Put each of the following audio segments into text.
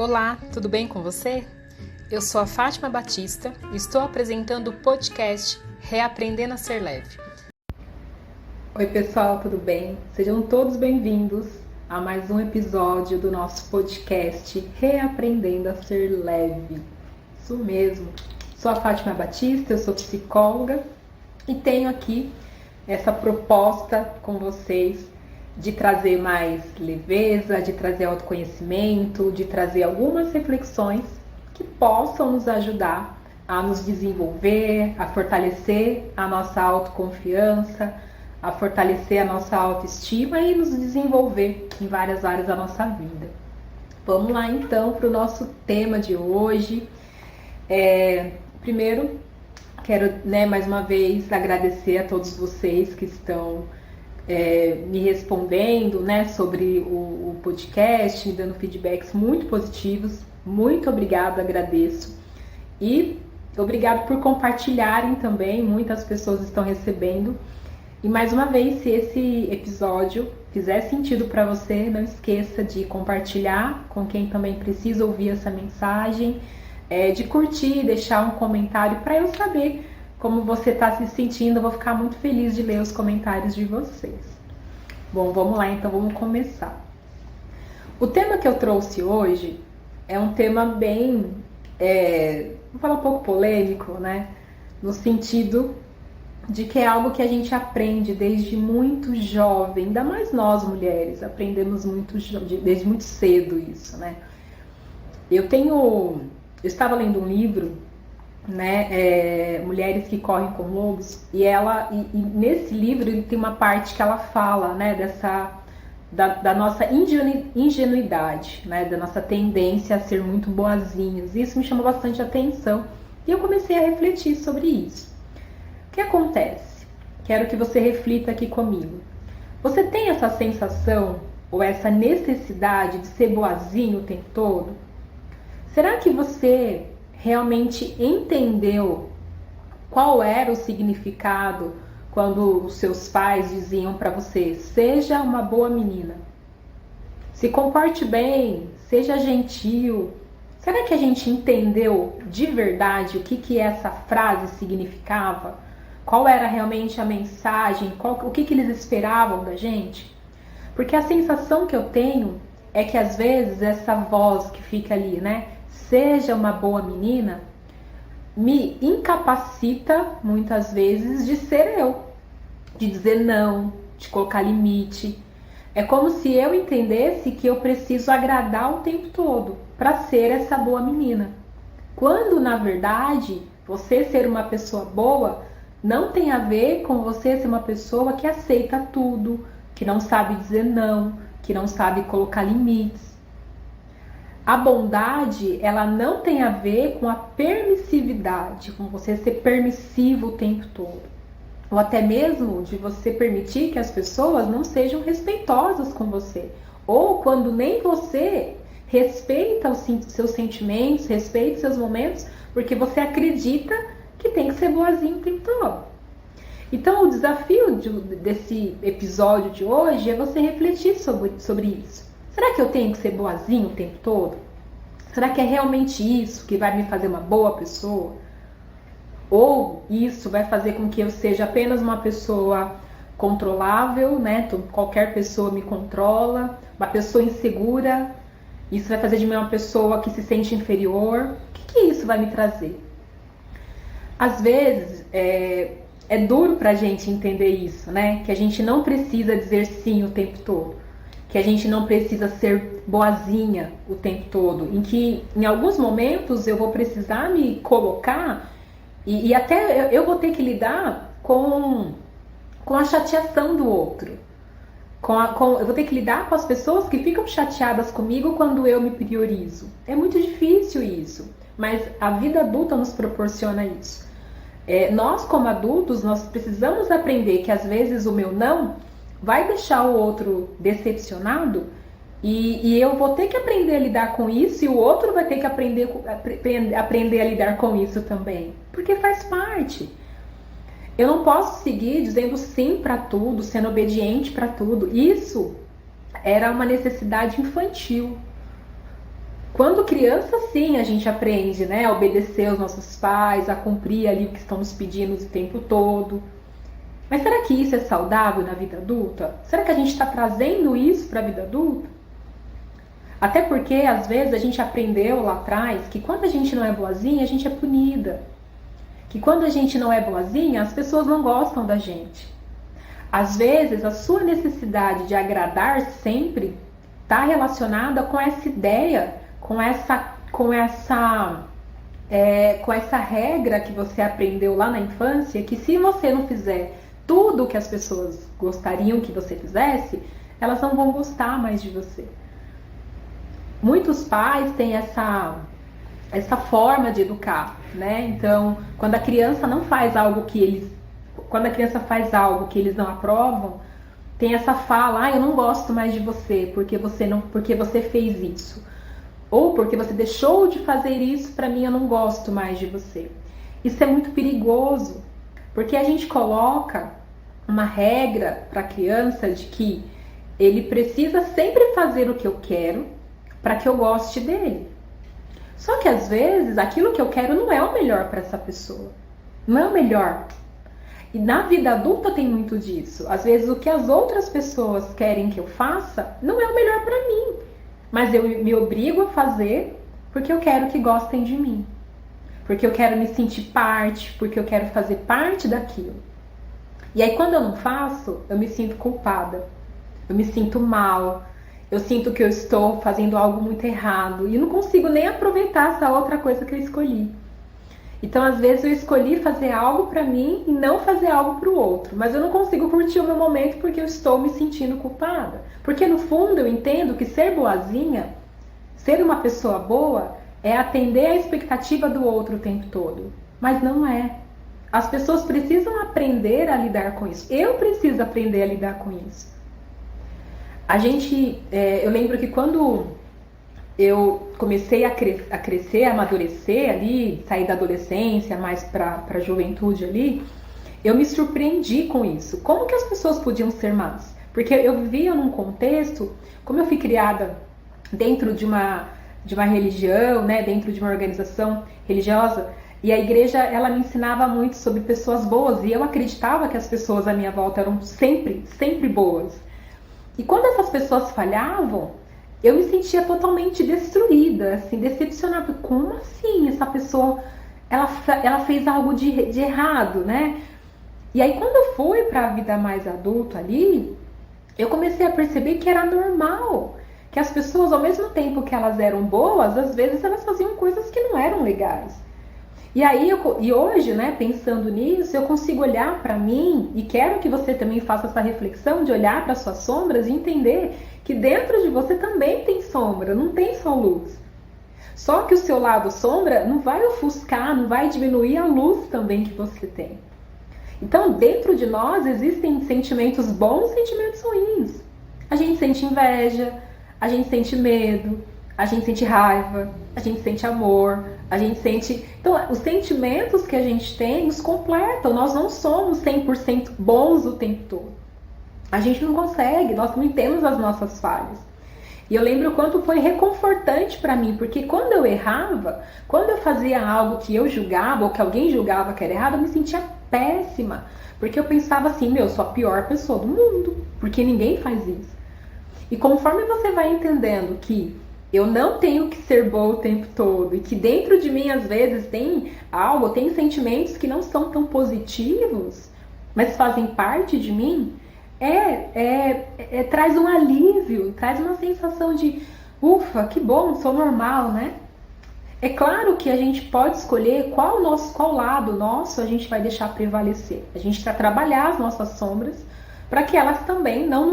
Olá, tudo bem com você? Eu sou a Fátima Batista e estou apresentando o podcast Reaprendendo a Ser Leve. Oi pessoal, tudo bem? Sejam todos bem-vindos a mais um episódio do nosso podcast Reaprendendo a Ser Leve. Isso mesmo, sou a Fátima Batista, eu sou psicóloga e tenho aqui essa proposta com vocês de trazer mais leveza, de trazer autoconhecimento, de trazer algumas reflexões que possam nos ajudar a nos desenvolver, a fortalecer a nossa autoconfiança, a fortalecer a nossa autoestima e nos desenvolver em várias áreas da nossa vida. Vamos lá então para o nosso tema de hoje. Primeiro, quero mais uma vez agradecer a todos vocês que estão me respondendo sobre o podcast, me dando feedbacks muito positivos. Muito obrigada, agradeço. E obrigado por compartilharem também, muitas pessoas estão recebendo. E mais uma vez, se esse episódio fizer sentido para você, não esqueça de compartilhar com quem também precisa ouvir essa mensagem, de curtir, deixar um comentário para eu saber como você está se sentindo. Eu vou ficar muito feliz de ler os comentários de vocês. Bom, vamos lá então, vamos começar. O tema que eu trouxe hoje é um tema bem, vou falar um pouco polêmico, no sentido de que é algo que a gente aprende desde muito jovem, ainda mais nós mulheres, aprendemos desde muito cedo isso, Eu estava lendo um livro, Mulheres que Correm com Lobos, e nesse livro ele tem uma parte que ela fala, da nossa ingenuidade, da nossa tendência a ser muito boazinhas. Isso me chamou bastante atenção e eu comecei a refletir sobre isso. O que acontece? Quero que você reflita aqui comigo. Você tem essa sensação ou essa necessidade de ser boazinho o tempo todo? Será que você realmente entendeu qual era o significado quando os seus pais diziam para você: seja uma boa menina, se comporte bem, seja gentil? Será que a gente entendeu de verdade o que essa frase significava? Qual era realmente a mensagem? O que eles esperavam da gente? Porque a sensação que eu tenho é que às vezes essa voz que fica ali, seja uma boa menina, me incapacita muitas vezes de ser eu, de dizer não, de colocar limite. É como se eu entendesse que eu preciso agradar o tempo todo para ser essa boa menina. Quando, na verdade, você ser uma pessoa boa não tem a ver com você ser uma pessoa que aceita tudo, que não sabe dizer não, que não sabe colocar limites. A bondade, ela não tem a ver com a permissividade, com você ser permissivo o tempo todo. Ou até mesmo de você permitir que as pessoas não sejam respeitosas com você. Ou quando nem você respeita os seus sentimentos, respeita os seus momentos, porque você acredita que tem que ser boazinho o tempo todo. Então o desafio desse episódio de hoje é você refletir sobre isso. Será que eu tenho que ser boazinho o tempo todo? Será que é realmente isso que vai me fazer uma boa pessoa? Ou isso vai fazer com que eu seja apenas uma pessoa controlável, Qualquer pessoa me controla, uma pessoa insegura. Isso vai fazer de mim uma pessoa que se sente inferior. O que isso vai me trazer? Às vezes, é duro pra gente entender isso, Que a gente não precisa dizer sim o tempo todo. Que a gente não precisa ser boazinha o tempo todo. Em que, em alguns momentos, eu vou precisar me colocar e até eu vou ter que lidar com a chateação do outro. Eu vou ter que lidar com as pessoas que ficam chateadas comigo quando eu me priorizo. É muito difícil isso, mas a vida adulta nos proporciona isso. Nós, como adultos, nós precisamos aprender que às vezes o meu não vai deixar o outro decepcionado e eu vou ter que aprender a lidar com isso e o outro vai ter que aprender a lidar com isso também, porque faz parte. Eu não posso seguir dizendo sim para tudo, sendo obediente para tudo. Isso era uma necessidade infantil. Quando criança, sim, a gente aprende, né, a obedecer aos nossos pais, a cumprir ali o que estão nos pedindo o tempo todo. Mas será que isso é saudável na vida adulta? Será que a gente está trazendo isso para a vida adulta? Até porque, às vezes, a gente aprendeu lá atrás que quando a gente não é boazinha, a gente é punida. Que quando a gente não é boazinha, as pessoas não gostam da gente. Às vezes, a sua necessidade de agradar sempre está relacionada com essa ideia, com essa regra que você aprendeu lá na infância, que se você não fizer tudo o que as pessoas gostariam que você fizesse, elas não vão gostar mais de você. Muitos pais têm essa forma de educar, né? Então, quando a criança faz algo que eles não aprovam, tem essa fala: eu não gosto mais de você porque você fez isso. Ou porque você deixou de fazer isso, para mim eu não gosto mais de você. Isso é muito perigoso, porque a gente coloca uma regra para a criança de que ele precisa sempre fazer o que eu quero para que eu goste dele. Só que às vezes aquilo que eu quero não é o melhor para essa pessoa. Não é o melhor. E na vida adulta tem muito disso. Às vezes o que as outras pessoas querem que eu faça não é o melhor para mim. Mas eu me obrigo a fazer porque eu quero que gostem de mim. Porque eu quero me sentir parte, porque eu quero fazer parte daquilo. E aí quando eu não faço, eu me sinto culpada. Eu me sinto mal. Eu sinto que eu estou fazendo algo muito errado. E não consigo nem aproveitar essa outra coisa que eu escolhi. Então, às vezes, eu escolhi fazer algo pra mim e não fazer algo pro outro. Mas eu não consigo curtir o meu momento porque eu estou me sentindo culpada. Porque, no fundo, eu entendo que ser boazinha, ser uma pessoa boa, é atender a expectativa do outro o tempo todo. Mas não é. As pessoas precisam aprender a lidar com isso. Eu preciso aprender a lidar com isso. Eu lembro que quando eu comecei a crescer, a amadurecer ali, sair da adolescência, mais para a juventude ali, eu me surpreendi com isso. Como que as pessoas podiam ser más? Porque eu vivia num contexto, como eu fui criada dentro de uma religião, né, dentro de uma organização religiosa, e a igreja, ela me ensinava muito sobre pessoas boas, e eu acreditava que as pessoas à minha volta eram sempre, sempre boas. E quando essas pessoas falhavam, eu me sentia totalmente destruída, assim, decepcionada. Como assim essa pessoa, ela fez algo de errado, né? E aí quando eu fui para a vida mais adulta ali, eu comecei a perceber que era normal. Que as pessoas, ao mesmo tempo que elas eram boas, às vezes elas faziam coisas que não eram legais. E aí, hoje, né, pensando nisso, eu consigo olhar para mim, e quero que você também faça essa reflexão de olhar para suas sombras e entender que dentro de você também tem sombra, não tem só luz. Só que o seu lado sombra não vai ofuscar, não vai diminuir a luz também que você tem. Então, dentro de nós existem sentimentos bons e sentimentos ruins. A gente sente inveja, a gente sente medo, a gente sente raiva, a gente sente amor, a gente sente... Então, os sentimentos que a gente tem nos completam. Nós não somos 100% bons o tempo todo. A gente não consegue, nós também temos as nossas falhas. E eu lembro o quanto foi reconfortante para mim, porque quando eu errava, quando eu fazia algo que eu julgava, ou que alguém julgava que era errado, eu me sentia péssima. Porque eu pensava assim, eu sou a pior pessoa do mundo, porque ninguém faz isso. E conforme você vai entendendo que eu não tenho que ser boa o tempo todo, e que dentro de mim, às vezes, tem sentimentos que não são tão positivos, mas fazem parte de mim, traz um alívio, traz uma sensação de, ufa, que bom, sou normal, né? É claro que a gente pode escolher qual lado nosso a gente vai deixar prevalecer. A gente vai trabalhar as nossas sombras para que elas também não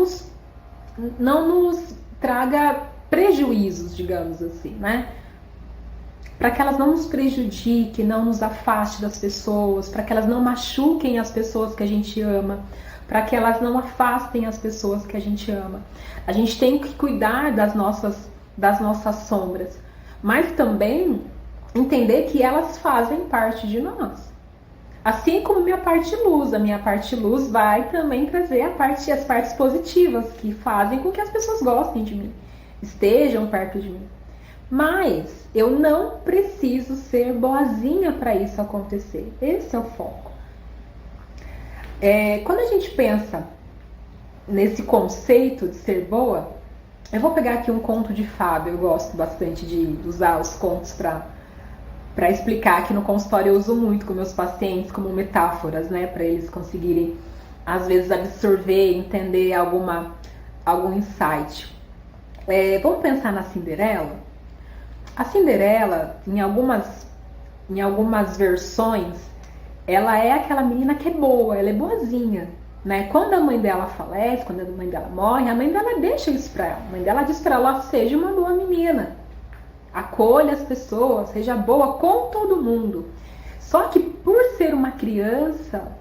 nos traga prejuízos, digamos assim, né? Para que elas não nos prejudiquem, não nos afaste das pessoas, para que elas não machuquem as pessoas que a gente ama, para que elas não afastem as pessoas que a gente ama. A gente tem que cuidar das nossas sombras, mas também entender que elas fazem parte de nós. Assim como minha parte luz, a minha parte luz vai também trazer as partes positivas que fazem com que as pessoas gostem de mim, estejam perto de mim. Mas eu não preciso ser boazinha para isso acontecer. Esse é o foco. Quando a gente pensa nesse conceito de ser boa, eu vou pegar aqui um conto de fada. Eu gosto bastante de usar os contos para explicar. Aqui no consultório eu uso muito com meus pacientes como metáforas, né, para eles conseguirem às vezes absorver, entender algum insight. Vamos pensar na Cinderela? A Cinderela, em algumas versões, ela é aquela menina que é boa, ela é boazinha, né? Quando a mãe dela falece, quando a mãe dela morre, a mãe dela deixa isso pra ela. A mãe dela diz pra ela: seja uma boa menina, acolha as pessoas, seja boa com todo mundo. Só que por ser uma criança,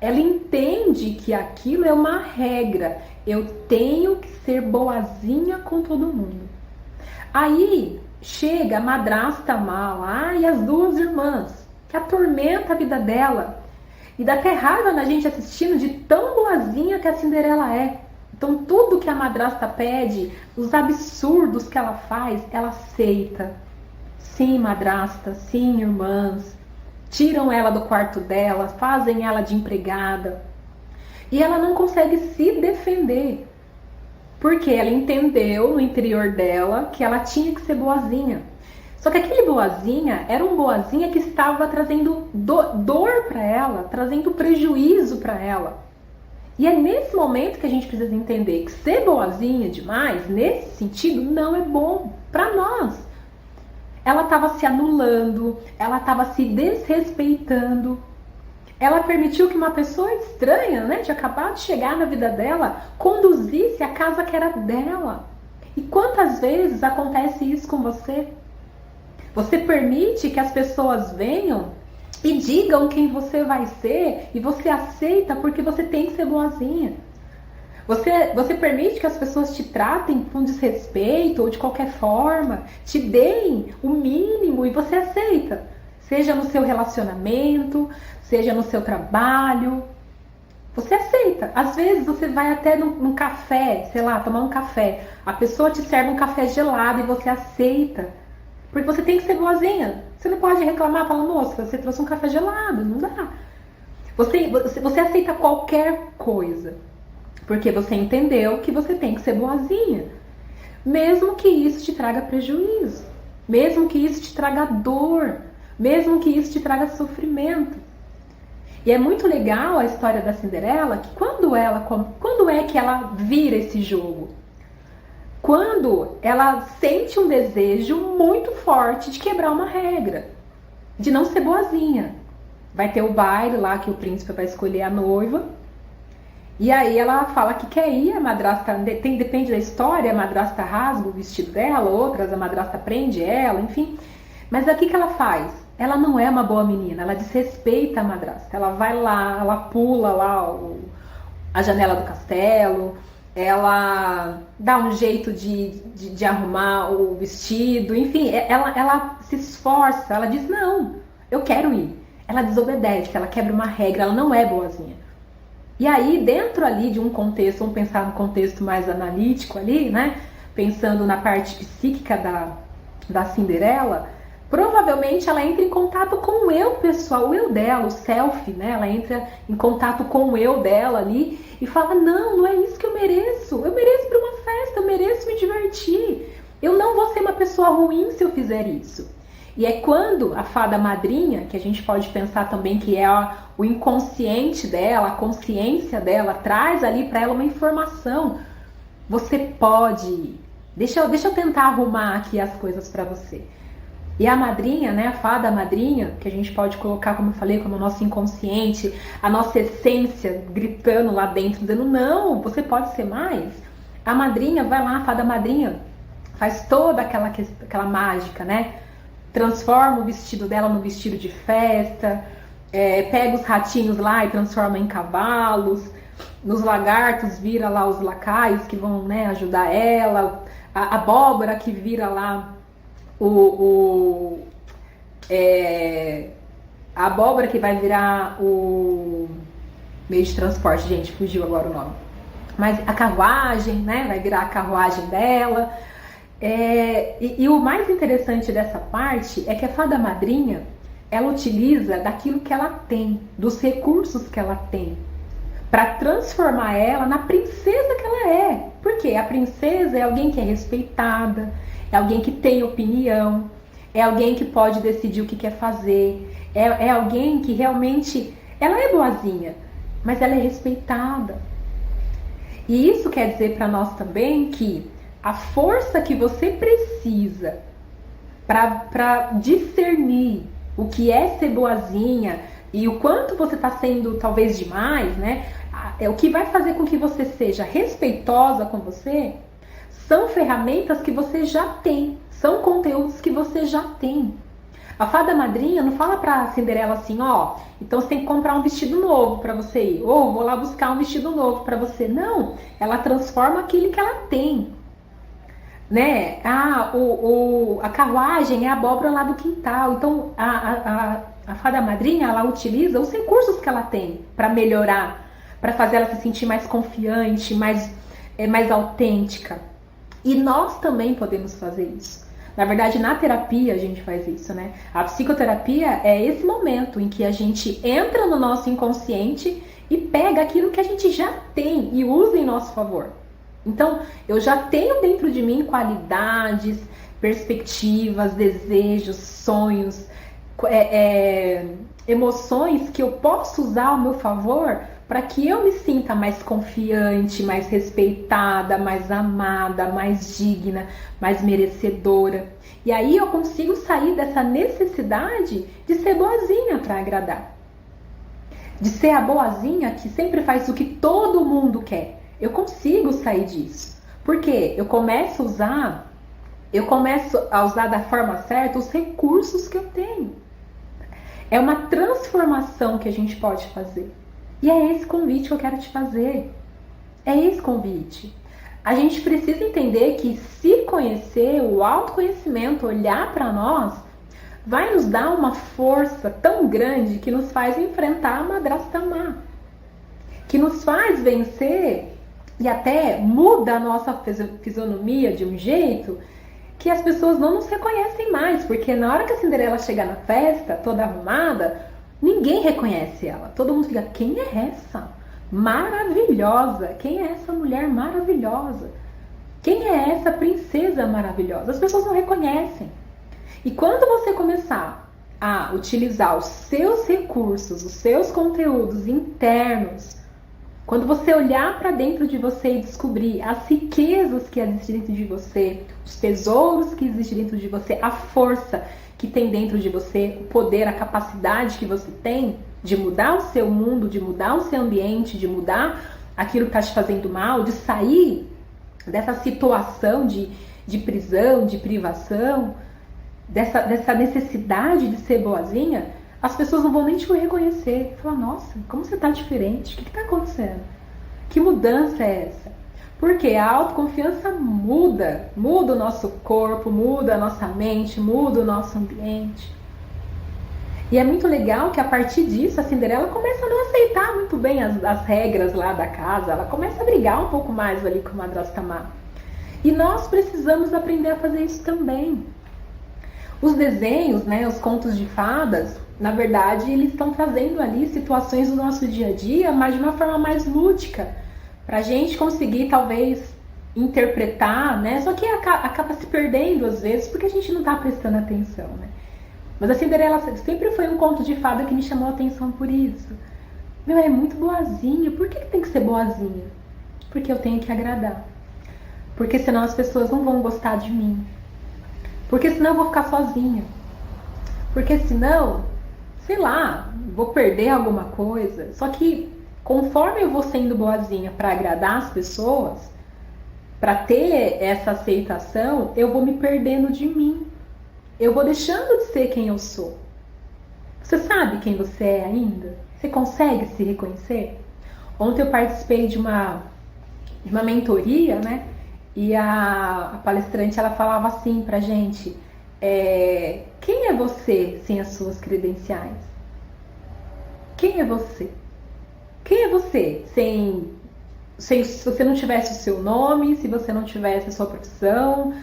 ela entende que aquilo é uma regra. Eu tenho que ser boazinha com todo mundo. Aí chega a madrasta má e as duas irmãs, que atormenta a vida dela. E dá até raiva na gente assistindo de tão boazinha que a Cinderela é. Então tudo que a madrasta pede, os absurdos que ela faz, ela aceita. Sim, madrasta, sim, irmãs. Tiram ela do quarto dela, fazem ela de empregada. E ela não consegue se defender. Porque ela entendeu no interior dela que ela tinha que ser boazinha. Só que aquele boazinha era um boazinha que estava trazendo dor para ela, trazendo prejuízo para ela. E é nesse momento que a gente precisa entender que ser boazinha demais, nesse sentido, não é bom para nós. Ela estava se anulando, ela estava se desrespeitando. Ela permitiu que uma pessoa estranha, né, de acabar de chegar na vida dela, conduzisse a casa que era dela. E quantas vezes acontece isso com você? Você permite que as pessoas venham e digam quem você vai ser e você aceita porque você tem que ser boazinha. Você permite que as pessoas te tratem com desrespeito ou de qualquer forma, te deem o mínimo e você aceita. Seja no seu relacionamento, seja no seu trabalho. Você aceita. Às vezes você vai até num café, sei lá, tomar um café. A pessoa te serve um café gelado e você aceita. Porque você tem que ser boazinha. Você não pode reclamar, falar: moça, você trouxe um café gelado. Não dá. Você aceita qualquer coisa. Porque você entendeu que você tem que ser boazinha. Mesmo que isso te traga prejuízo. Mesmo que isso te traga dor. Mesmo que isso te traga sofrimento. E é muito legal a história da Cinderela, que quando é que ela vira esse jogo? Quando ela sente um desejo muito forte de quebrar uma regra, de não ser boazinha. Vai ter o baile lá que o príncipe vai escolher a noiva. E aí ela fala que quer ir, a madrasta, depende da história, a madrasta rasga o vestido dela, outras a madrasta prende ela, enfim. Mas aqui que ela faz? Ela não é uma boa menina, ela desrespeita a madrasta. Ela vai lá, ela pula lá a janela do castelo, ela dá um jeito de arrumar o vestido, enfim, ela se esforça, ela diz: não, eu quero ir. Ela desobedece, ela quebra uma regra, ela não é boazinha. E aí, dentro ali de um contexto, vamos pensar no contexto mais analítico ali, né? Pensando na parte psíquica da Cinderela, provavelmente ela entra em contato com o eu pessoal, o eu dela, o self, né? Ela entra em contato com o eu dela ali e fala: não é isso que eu mereço ir para uma festa, eu mereço me divertir, eu não vou ser uma pessoa ruim se eu fizer isso. E é quando a fada madrinha, que a gente pode pensar também que é o inconsciente dela, a consciência dela, traz ali para ela uma informação: você pode ir. Deixa eu tentar arrumar aqui as coisas para você. E a madrinha, né, a fada madrinha, que a gente pode colocar, como eu falei, como o nosso inconsciente, a nossa essência gritando lá dentro, dizendo: não, você pode ser mais. A madrinha vai lá, a fada madrinha faz toda aquela mágica, né? Transforma o vestido dela no vestido de festa, pega os ratinhos lá e transforma em cavalos, nos lagartos vira lá os lacaios que vão, né, ajudar ela, a abóbora que vira lá a abóbora que vai virar o meio de transporte, gente, fugiu agora o nome, mas a carruagem, né, vai virar a carruagem dela. E o mais interessante dessa parte é que a fada madrinha, ela utiliza daquilo que ela tem, dos recursos que ela tem, para transformar ela na princesa que ela é. Porque a princesa é alguém que é respeitada, é alguém que tem opinião, é alguém que pode decidir o que quer fazer, é alguém que realmente, ela é boazinha, mas ela é respeitada. E isso quer dizer para nós também que a força que você precisa para discernir o que é ser boazinha e o quanto você está sendo talvez demais, né? O que vai fazer com que você seja respeitosa com você são ferramentas que você já tem, são conteúdos que você já tem. A fada madrinha não fala pra Cinderela assim, ó, então você tem que comprar um vestido novo pra você ir, ou vou lá buscar um vestido novo pra você. Não, ela transforma aquilo que ela tem, né? A carruagem é a abóbora lá do quintal. Então a fada madrinha, ela utiliza os recursos que ela tem pra melhorar, pra fazer ela se sentir mais confiante, mais autêntica. E nós também podemos fazer isso. Na verdade, na terapia a gente faz isso, né? A psicoterapia é esse momento em que a gente entra no nosso inconsciente e pega aquilo que a gente já tem e usa em nosso favor. Então, eu já tenho dentro de mim qualidades, perspectivas, desejos, sonhos, emoções que eu posso usar ao meu favor para que eu me sinta mais confiante, mais respeitada, mais amada, mais digna, mais merecedora. E aí eu consigo sair dessa necessidade de ser boazinha para agradar. De ser a boazinha que sempre faz o que todo mundo quer. Eu consigo sair disso. Porque eu começo a usar da forma certa os recursos que eu tenho. É uma transformação que a gente pode fazer. E é esse convite que eu quero te fazer. É esse convite. A gente precisa entender que se conhecer, o autoconhecimento, olhar para nós, vai nos dar uma força tão grande que nos faz enfrentar a madrasta má. Que nos faz vencer e até muda a nossa fisionomia de um jeito que as pessoas não nos reconhecem mais. Porque na hora que a Cinderela chegar na festa, toda arrumada, ninguém reconhece ela. Todo mundo fica, quem é essa? Maravilhosa. Quem é essa mulher maravilhosa? Quem é essa princesa maravilhosa? As pessoas não reconhecem. E quando você começar a utilizar os seus recursos, os seus conteúdos internos, quando você olhar para dentro de você e descobrir as riquezas que existem dentro de você, os tesouros que existem dentro de você, a força que tem dentro de você, o poder, a capacidade que você tem de mudar o seu mundo, de mudar o seu ambiente, de mudar aquilo que está te fazendo mal, de sair dessa situação de prisão, de privação, dessa necessidade de ser boazinha, as pessoas não vão nem te reconhecer. Falar, nossa, como você está diferente? O que está acontecendo? Que mudança é essa? Porque a autoconfiança muda o nosso corpo, muda a nossa mente, muda o nosso ambiente. E é muito legal que a partir disso a Cinderela começa a não aceitar muito bem as regras lá da casa, ela começa a brigar um pouco mais ali com a madrasta má. E nós precisamos aprender a fazer isso também. Os desenhos, né, os contos de fadas, na verdade, eles estão trazendo ali situações do nosso dia a dia, mas de uma forma mais lúdica, para a gente conseguir talvez interpretar, né? Só que acaba se perdendo às vezes porque a gente não está prestando atenção, né? Mas a Cinderela sempre foi um conto de fada que me chamou a atenção por isso. Meu, é muito boazinha. Por que tem que ser boazinha? Porque eu tenho que agradar. Porque senão as pessoas não vão gostar de mim. Porque senão eu vou ficar sozinha. Porque senão, sei lá, vou perder alguma coisa. Só que conforme eu vou sendo boazinha para agradar as pessoas, para ter essa aceitação, eu vou me perdendo de mim. Eu vou deixando de ser quem eu sou. Você sabe quem você é ainda? Você consegue se reconhecer? Ontem eu participei de uma mentoria, né? E a palestrante, ela falava assim pra gente, quem é você sem as suas credenciais? Quem é você? Quem é você se você não tivesse o seu nome, se você não tivesse a sua profissão,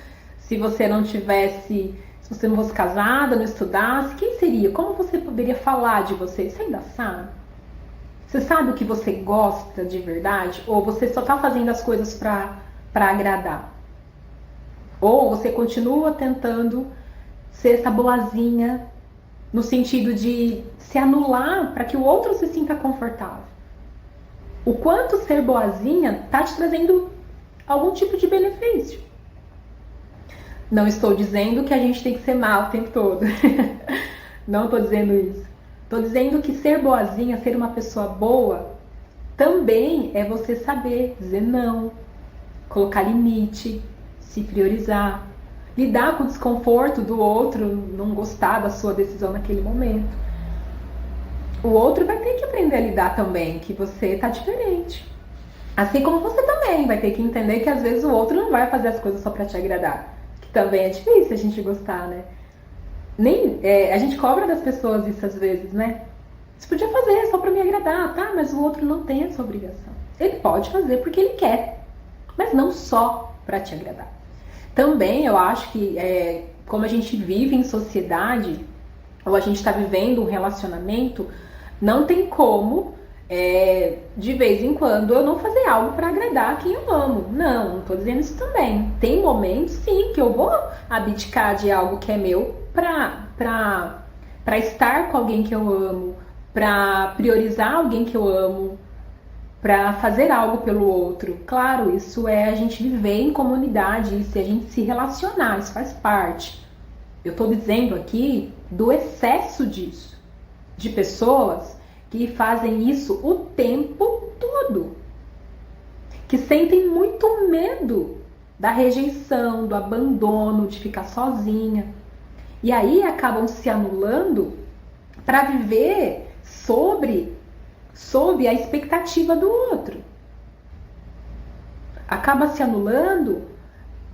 Se você não tivesse, se você não fosse casada, não estudasse, quem seria? Como você poderia falar de você? Você ainda sabe? Você sabe o que você gosta de verdade? Ou você só tá fazendo as coisas para agradar? Ou você continua tentando ser essa boazinha no sentido de se anular para que o outro se sinta confortável? O quanto ser boazinha tá te trazendo algum tipo de benefício? Não estou dizendo que a gente tem que ser mal o tempo todo. Não estou dizendo isso. Estou dizendo que ser boazinha, ser uma pessoa boa, também é você saber dizer não, colocar limite, se priorizar, lidar com o desconforto do outro, não gostar da sua decisão naquele momento. O outro vai ter que aprender a lidar também, que você está diferente. Assim como você também vai ter que entender que às vezes o outro não vai fazer as coisas só para te agradar. Que também é difícil a gente gostar, né? A gente cobra das pessoas isso às vezes, né? Você podia fazer só para me agradar, tá? Mas o outro não tem essa obrigação. Ele pode fazer porque ele quer, mas não só para te agradar. Também eu acho que como a gente vive em sociedade, ou a gente está vivendo um relacionamento, não tem como, de vez em quando, eu não fazer algo para agradar quem eu amo. Não estou dizendo isso também. Tem momentos, sim, que eu vou abdicar de algo que é meu para estar com alguém que eu amo, para priorizar alguém que eu amo, para fazer algo pelo outro. Claro, isso é a gente viver em comunidade, isso é a gente se relacionar, isso faz parte. Eu estou dizendo aqui do excesso disso, de pessoas que fazem isso o tempo todo, que sentem muito medo da rejeição, do abandono, de ficar sozinha. E aí acabam se anulando para viver sob a expectativa do outro. Acaba se anulando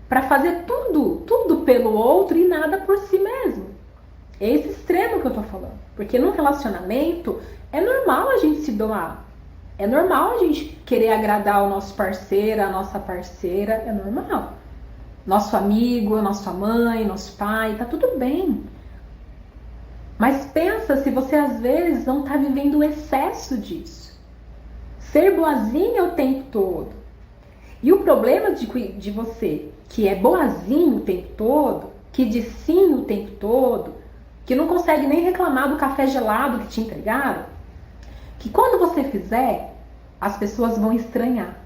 para fazer tudo pelo outro e nada por si mesmo. É esse extremo que eu tô falando. Porque num relacionamento é normal a gente se doar. É normal a gente querer agradar o nosso parceiro, a nossa parceira. É normal. Nosso amigo, nossa mãe, nosso pai, tá tudo bem. Mas pensa se você às vezes não tá vivendo o excesso disso. Ser boazinha o tempo todo. E o problema de você, que é boazinho o tempo todo, que diz sim o tempo todo, que não consegue nem reclamar do café gelado que te entregaram, que quando você fizer, as pessoas vão estranhar.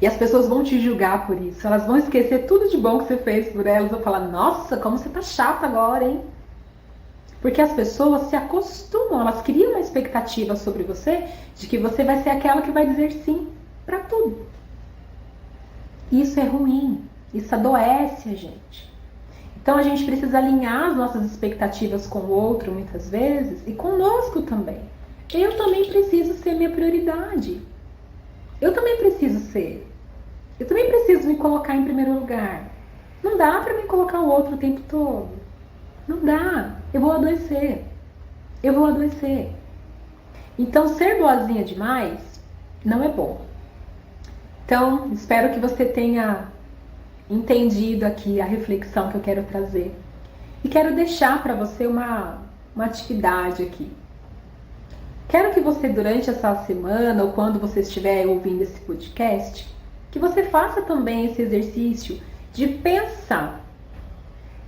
E as pessoas vão te julgar por isso. Elas vão esquecer tudo de bom que você fez por elas. Vão falar, nossa, como você tá chata agora, hein? Porque as pessoas se acostumam, elas criam uma expectativa sobre você de que você vai ser aquela que vai dizer sim para tudo. Isso é ruim, isso adoece a gente. Então a gente precisa alinhar as nossas expectativas com o outro muitas vezes e conosco também. Eu também preciso ser minha prioridade. Eu também preciso ser. Eu também preciso me colocar em primeiro lugar. Não dá para me colocar o outro o tempo todo. Não dá. Eu vou adoecer. Então, ser boazinha demais não é bom. Então, espero que você tenha entendido aqui a reflexão que eu quero trazer. E quero deixar para você uma atividade aqui. Quero que você, durante essa semana, ou quando você estiver ouvindo esse podcast, que você faça também esse exercício de pensar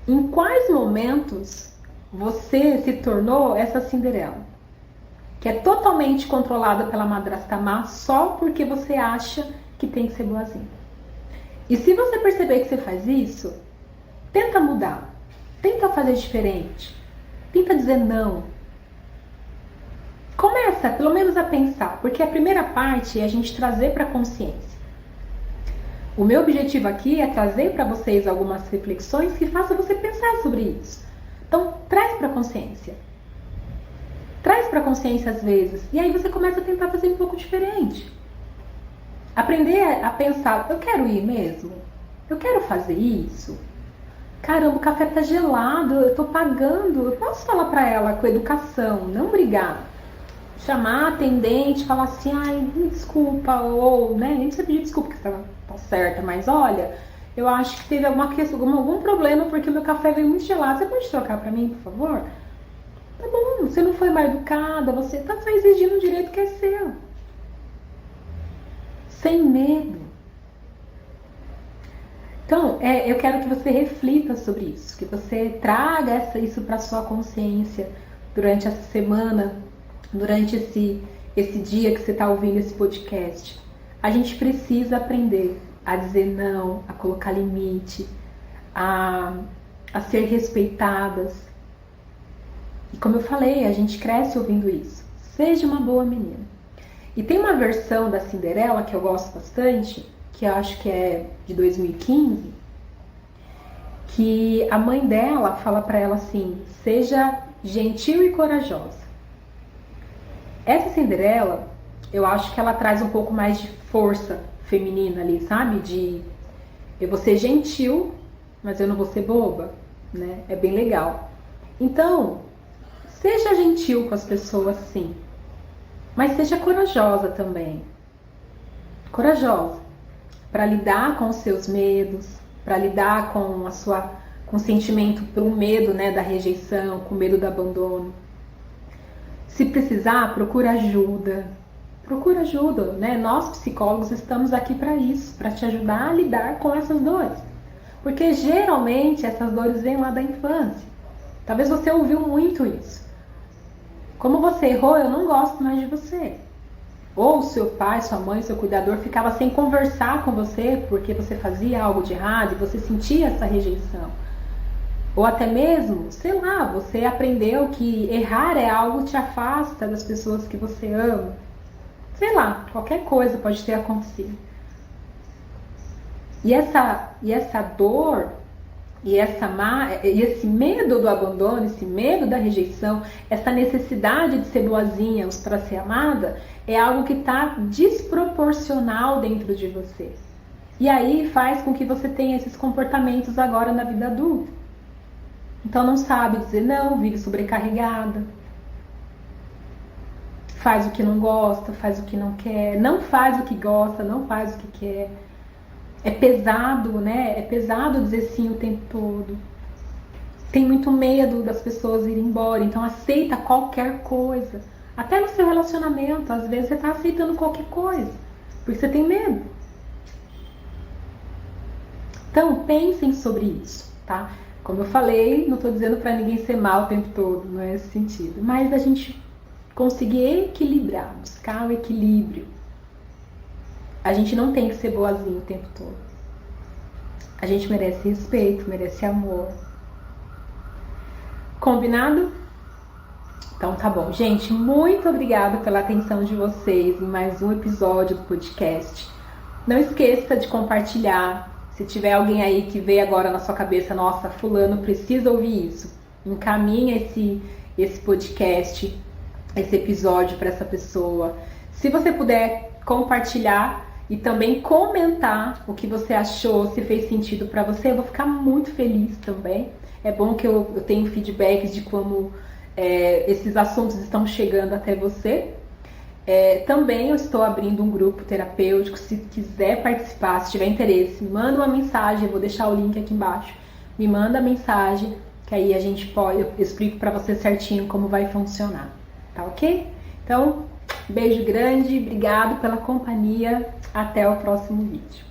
em quais momentos você se tornou essa Cinderela, que é totalmente controlada pela madrasta má só porque você acha que tem que ser boazinha. E se você perceber que você faz isso, tenta mudar, tenta fazer diferente, tenta dizer não. Começa, pelo menos, a pensar, porque a primeira parte é a gente trazer para a consciência. O meu objetivo aqui é trazer para vocês algumas reflexões que façam você pensar sobre isso. Então, traz para a consciência. Traz para a consciência às vezes. E aí você começa a tentar fazer um pouco diferente. Aprender a pensar, eu quero ir mesmo? Eu quero fazer isso? Caramba, o café tá gelado, eu tô pagando. Eu posso falar para ela com educação, não brigar. Chamar a atendente, falar assim, ai, me desculpa, ou, né, nem precisa pedir desculpa que você tá certa, mas olha, eu acho que teve algum problema porque o meu café veio muito gelado. Você pode trocar pra mim, por favor? Tá bom, você não foi mal educada, você tá exigindo um direito que é seu. Sem medo. Então, eu quero que você reflita sobre isso, que você traga isso para sua consciência durante essa semana, durante esse dia que você está ouvindo esse podcast. A gente precisa aprender a dizer não, a colocar limite, a ser respeitadas. E como eu falei, a gente cresce ouvindo isso. Seja uma boa menina. E tem uma versão da Cinderela que eu gosto bastante, que eu acho que é de 2015, que a mãe dela fala para ela assim: seja gentil e corajosa. Essa Cinderela, eu acho que ela traz um pouco mais de força feminina ali, sabe? Eu vou ser gentil, mas eu não vou ser boba, né? É bem legal. Então, seja gentil com as pessoas, sim, mas seja corajosa também. Corajosa para lidar com os seus medos, para lidar com com o sentimento pelo medo, né, da rejeição, com o medo do abandono. Se precisar, procura ajuda. Procura ajuda, né? Nós psicólogos estamos aqui para isso, para te ajudar a lidar com essas dores. Porque geralmente essas dores vêm lá da infância. Talvez você ouviu muito isso. Como você errou, eu não gosto mais de você. Ou seu pai, sua mãe, seu cuidador ficava sem conversar com você porque você fazia algo de errado e você sentia essa rejeição. Ou até mesmo, sei lá, você aprendeu que errar é algo que te afasta das pessoas que você ama. Sei lá, qualquer coisa pode ter acontecido. E essa dor e esse medo do abandono, esse medo da rejeição, essa necessidade de ser boazinha para ser amada, é algo que está desproporcional dentro de você. E aí faz com que você tenha esses comportamentos agora na vida adulta. Então não sabe dizer não, vive sobrecarregada. Faz o que não gosta, faz o que não quer, não faz o que gosta, não faz o que quer. É pesado, né? É pesado dizer sim o tempo todo. Tem muito medo das pessoas irem embora, então aceita qualquer coisa. Até no seu relacionamento, às vezes você está aceitando qualquer coisa, porque você tem medo. Então, pensem sobre isso, tá? Como eu falei, não estou dizendo para ninguém ser mal o tempo todo, não é esse sentido. Mas a gente conseguir equilibrar, buscar o equilíbrio. A gente não tem que ser boazinho o tempo todo. A gente merece respeito, merece amor. Combinado? Então tá bom. Gente, muito obrigada pela atenção de vocês em mais um episódio do podcast. Não esqueça de compartilhar. Se tiver alguém aí que veio agora na sua cabeça, nossa, fulano precisa ouvir isso, encaminha esse podcast, esse episódio para essa pessoa. Se você puder compartilhar e também comentar o que você achou, se fez sentido para você, eu vou ficar muito feliz também. É bom que eu tenho feedbacks de como esses assuntos estão chegando até você. Também eu estou abrindo um grupo terapêutico. Se quiser participar, se tiver interesse, me manda uma mensagem, eu vou deixar o link aqui embaixo. Me manda a mensagem, que aí eu explico para você certinho como vai funcionar, tá ok? Então, beijo grande, obrigado pela companhia, até o próximo vídeo.